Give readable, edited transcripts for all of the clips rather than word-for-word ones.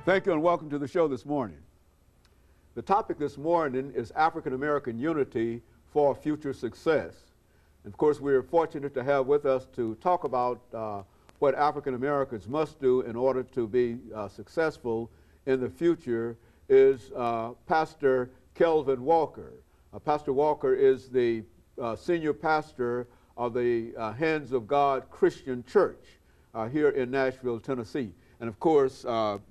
Thank you and welcome to the show this morning. The topic this morning is African American unity for future success. And of course, we're fortunate to have with us to talk about what African Americans must do in order to be successful in the future is Pastor KWalker. Pastor Walker is the senior pastor of the Hands of God Christian Church here in Nashville, Tennessee. And of course,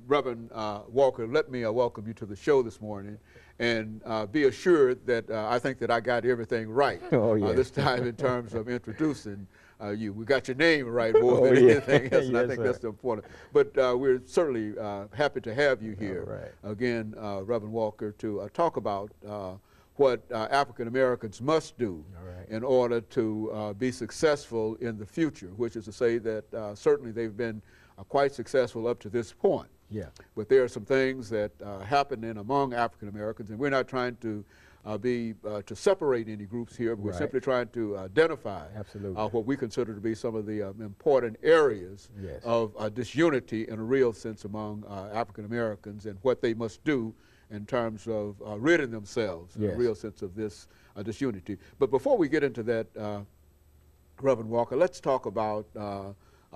Reverend Walker, let me welcome you to the show this morning, and be assured that I think that I got everything right this time in terms of introducing you. We got your name right more than anything else, and Yes, I think sir. that's important. But we're certainly happy to have you here again, Reverend Walker, to talk about what African Americans must do in order to be successful in the future, which is to say that certainly they've been quite successful up to this point. But there are some things that happen in among African Americans, and we're not trying to to separate any groups here. But we're simply trying to identify what we consider to be some of the important areas of disunity in a real sense among African Americans, and what they must do in terms of ridding themselves in a real sense of this disunity. But before we get into that, Reverend Walker, let's talk about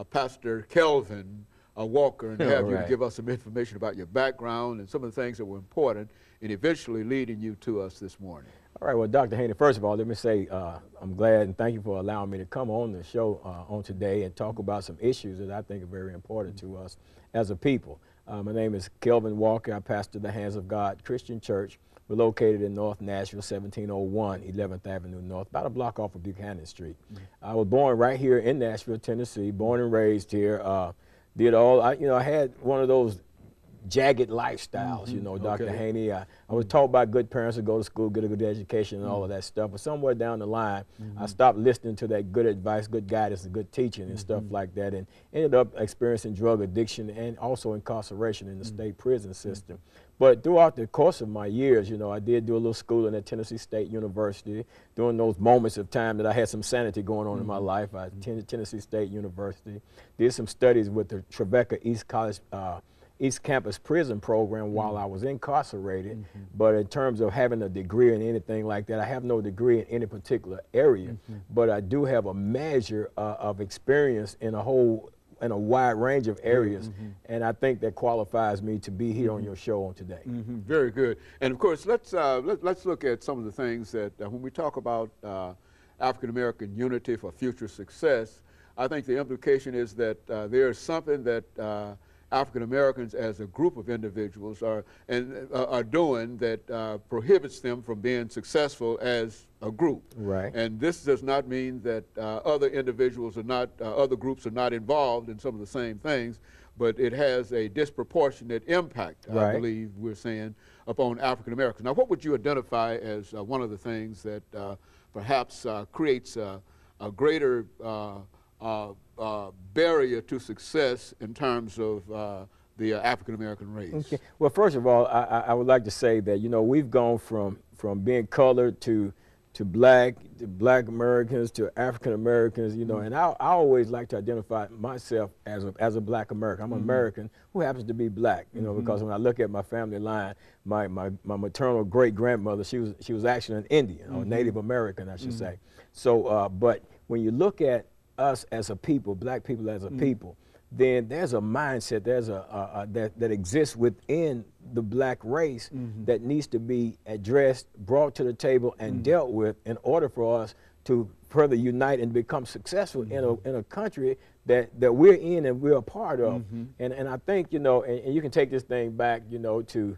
Pastor Kelvin Walker, and have you give us some information about your background and some of the things that were important in eventually leading you to us this morning. All right, well, Dr. Haney, first of all, let me say I'm glad and thank you for allowing me to come on the show on today and talk about some issues that I think are very important to us as a people. My name is Kelvin Walker. I pastor the Hands of God Christian Church. We're located in North Nashville, 1701 11th Avenue North, about a block off of Buchanan Street. I was born right here in Nashville, Tennessee, born and raised here. Did all, I had one of those jagged lifestyles, you know, Dr. Haney. I was taught by good parents to go to school, get a good education and all of that stuff. But somewhere down the line, I stopped listening to that good advice, good guidance, and good teaching and stuff like that, and ended up experiencing drug addiction and also incarceration in the state prison system. But throughout the course of my years, you know, I did do a little schooling at Tennessee State University. During those moments of time that I had some sanity going on in my life, I attended Tennessee State University, did some studies with the Tribeca East College East Campus Prison Program while I was incarcerated. But in terms of having a degree in anything like that, I have no degree in any particular area. But I do have a measure of experience in a wide range of areas, and I think that qualifies me to be here on your show on today. Very good. And of course, let's look at some of the things that when we talk about African American unity for future success, I think the implication is that there is something that African Americans as a group of individuals are doing that prohibits them from being successful as a group. And this does not mean that other individuals are not, other groups are not involved in some of the same things, but it has a disproportionate impact, I believe we're saying, upon African Americans. Now, what would you identify as one of the things that perhaps creates a greater barrier to success in terms of the African American race? Well, first of all, I would like to say that, you know, we've gone from being colored to black Americans to African Americans, you know, and I always like to identify myself as a black American. I'm an American who happens to be black, you know, because when I look at my family line, my maternal great grandmother, she was actually an Indian or Native American, I should say. So, but when you look at us as a people, black people as a people, then there's a mindset, there's that exists within the black race that needs to be addressed, brought to the table, and dealt with in order for us to further unite and become successful in a country that we're in and we're a part of. And I think, you know, and you can take this thing back, you know, to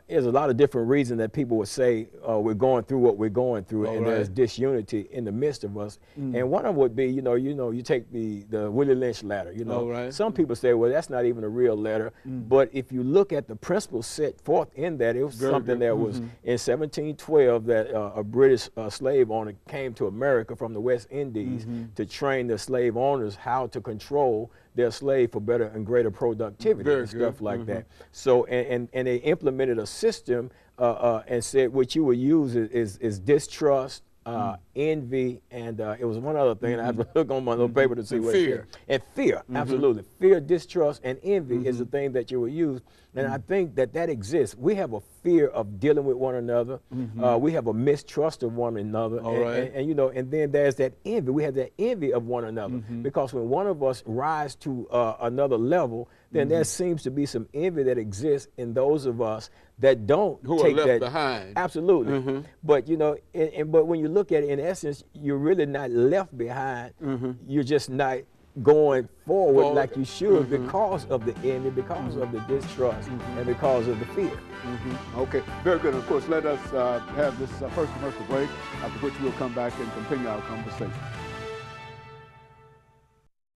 there's a lot of different reasons that people would say we're going through what we're going through, and there's disunity in the midst of us. And one of them would be, you know, you take the Willie Lynch letter. You know, some people say, well, that's not even a real letter. But if you look at the principles set forth in that, it was something that was in 1712 that a British slave owner came to America from the West Indies to train the slave owners how to control their slave for better and greater productivity and stuff like that. So, and they implemented a system and said what you would use is distrust, envy, and it was one other thing. I have to look on my little paper to see what fear. And fear, absolutely. Fear, distrust, and envy is the thing that you would use And I think that exists. We have a fear of dealing with one another. We have a mistrust of one another. And you know, and then there's that envy. We have that envy of one another because when one of us rise to another level, then there seems to be some envy that exists in those of us that don't take left that behind. Absolutely. But you know, but when you look at it, in essence, you're really not left behind. You're just not going forward like you should because of the envy, because of the distrust, and because of the fear. Okay, very good. Of course, let us have this first commercial break, after which we'll come back and continue our conversation.